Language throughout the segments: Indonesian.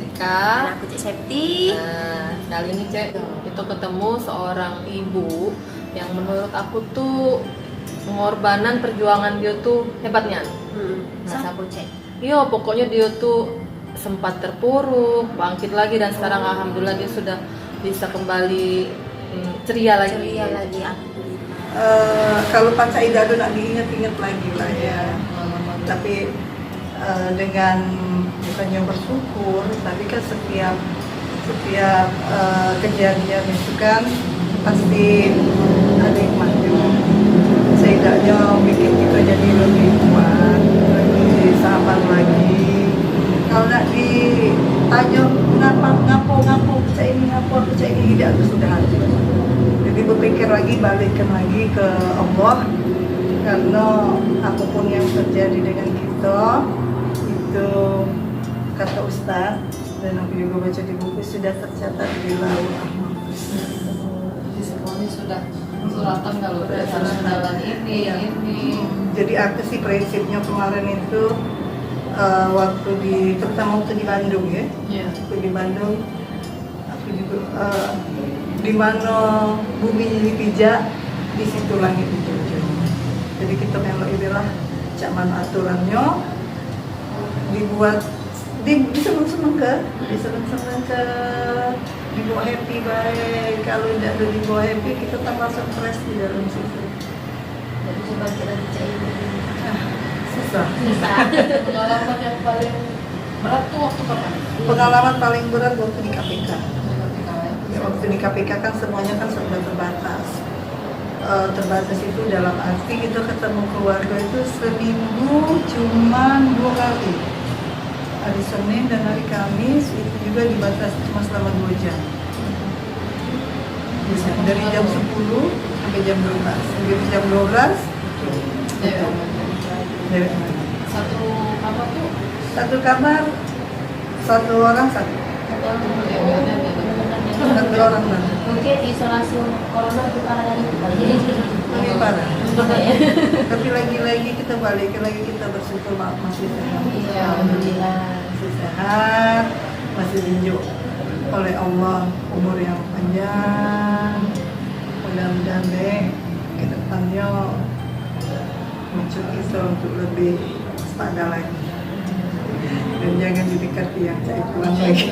Rika. Dan aku Cek Septi. Nah, kali ini Cek itu ketemu seorang ibu yang menurut aku tuh pengorbanan perjuangan dia tuh hebatnya. Siapa Cek? Iya, pokoknya dia tuh sempat terpuruk, bangkit lagi dan sekarang alhamdulillah dia sudah bisa kembali ceria lagi. Ceria lagi, alhamdulillah. Kalau Panca Idado nak diingat-ingat lagi lah ya. Tapi dengan bukannya bersyukur, tapi kan setiap kejadian itu kan pasti ada hikmahnya. Setidaknya bikin kita jadi lebih kuat, lebih sabar lagi. Kalau nak ditanya ngapo percaya ini tidak, itu sudah ada. Jadi berpikir lagi, balikkan lagi ke Allah, karena apapun yang terjadi dengan kita itu kata Ustaz dan aku juga baca di buku sudah tercatat di lauh mahfuz. Di semuanya sudah suratan kalau udah jalan ini. Jadi aku sih prinsipnya kemarin itu waktu terutama waktu di Bandung ya. Iya. Waktu di Bandung aku juga di mana buminya dipijak, di situ langit dijunjung. Jadi kita melok inilah cak mana aturannya, dibuat diseneng-seneng ke dibawa happy baik. Kalau tidak ada dibawa happy, kita tambah stres di dalam situ. Jadi coba kita Cek ini. Susah. Pengalaman yang paling berat tuh waktu kapan? Pengalaman paling berat waktu di KPK. Ya, waktu di KPK kan semuanya kan serba terbatas. Terbatas itu dalam arti kita ketemu keluarga itu seminggu cuma 2 kali. Hari Senin dan hari Kamis itu juga dibatasi cuma selama 2 jam. Dari jam 10 sampai jam 12. Begitu jam 12 dari Satu kamar tuh? satu kamar, satu orang satu orang lah. Mungkin isolasi corona lebih parah dari itu kali. Lebih parah. Tapi lagi-lagi kita balik lagi, kita bersyukur masih sehat. Iya, alhamdulillah. Masih sehat, masih diunjuk oleh Allah umur yang panjang. Mudah-mudahan deh ke depannya muncul kita untuk lebih waspada lagi. Dan jangan didekati yang cai pulang lagi.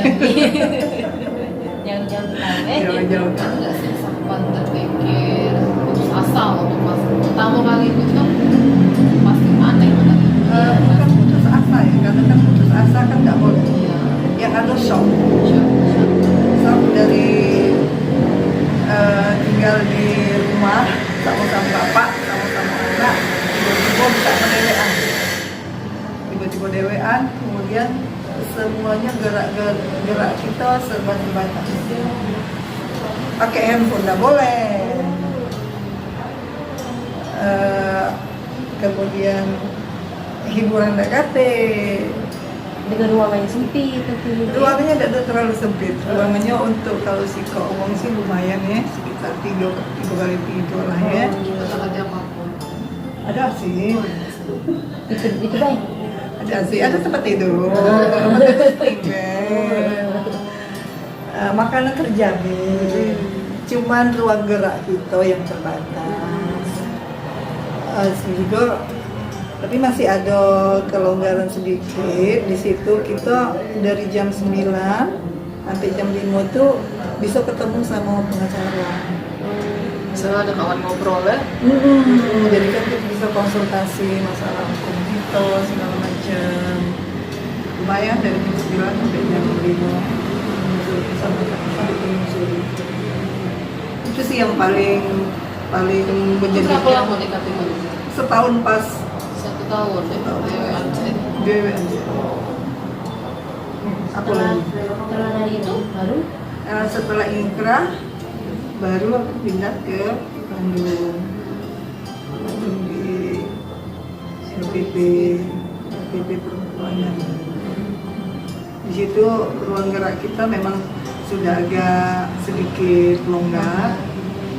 Jauh-jauh kita. Jauh-jauh. Enggak sih, sempat terpikir putus asa waktu pas pertama kali itu kan pasti aneh banget. Bukan putus asa ya, karena kan putus asa kan nggak boleh. Yang ada shock dari tinggal di rumah sama-sama bapak, sama-sama anak, tiba-tiba bisa mendewean. Tiba-tiba dewean, kemudian semuanya gerak kita serba terbatas. Pakai handphone nggak boleh. Kemudian hiburan nggak kate. Dengan ruangan yang sempit tentunya. Ruangannya tidak terlalu sempit. Ruangannya untuk kalau si uang sih lumayan ya, sekitar 3 kali tidur lah ya. Kita ada apapun. Ada sih. Itu baik. Ada sih, ada tempat tidur. Ada spring bed. Makanan terjamin. Cuman ruang gerak kita yang terbatas. Juga tapi masih ada kelonggaran sedikit. Di situ kita dari jam 9 sampai jam 5 tuh bisa ketemu sama pengacara. Misalnya ada kawan ngobrol ya. Jadi kan kita bisa konsultasi masalah hukum kita segala macam. Lumayan dari jam 9 sampai jam 5 sampai penyusuri. Itu sih yang paling Berapa menjadi lama di KPK? setahun pas 1 tahun ya. DWN. Aku lagi. Setelah dari itu baru Setelah inkrah baru aku pindah ke Bandung di LPP perempuan. Di situ ruang gerak kita memang sudah agak sedikit longgar.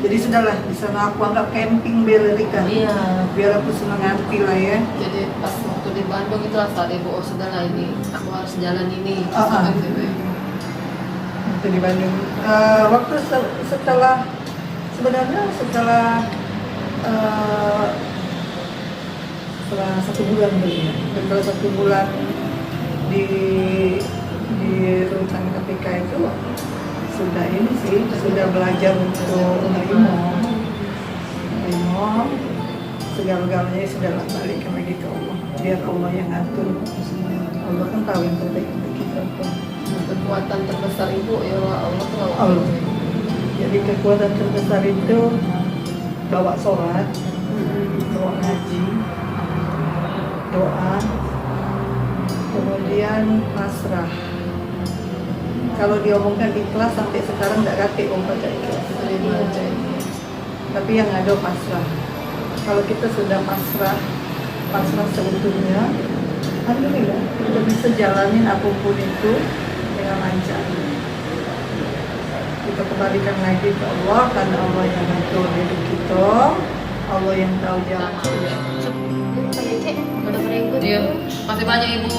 Jadi sudahlah, di sana aku anggap camping Rika. iya. Biar aku senang hati lah ya. Jadi pas waktu di Bandung itu saat ibu, oh sudahlah ini aku harus jalan ini. Ah, ah. Sampai Waktu di Bandung. Waktu setelah sebenarnya setelah 1 bulan dulu ya. Setelah 1 bulan di rutan KPK itu sudah ini sih, sudah belajar untuk menerima segala-galanya, sudah balik lagi ke Allah. Biar Allah yang ngatur. Allah kan tahu yang terbaik untuk kita. Kekuatan terbesar ibu ya Allah tuh Allah. Jadi kekuatan terbesar itu bawa sholat, bawa ngaji, doa, kemudian pasrah. Kalau diomongkan ikhlas sampai sekarang nggak ngerti om baca ikhlas. Tapi yang ada pasrah. Kalau kita sudah pasrah seutuhnya, alhamdulillah kita bisa jalanin apapun itu dengan lancar. Kita kembalikan lagi ke Allah karena Allah yang ngatur hidup kita, Allah yang tahu jalan. Iya, masih banyak ibu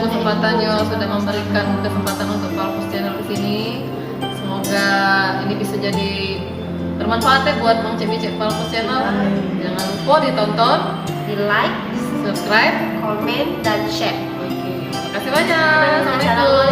kesempatannya sudah memberikan kesempatan untuk Palpus Channel di sini. Semoga ini bisa jadi bermanfaat ya buat Mang Cek Palpus Channel. Jangan lupa ditonton, Di like, subscribe. komen, dan share. Oke, terima kasih banyak. Assalamualaikum.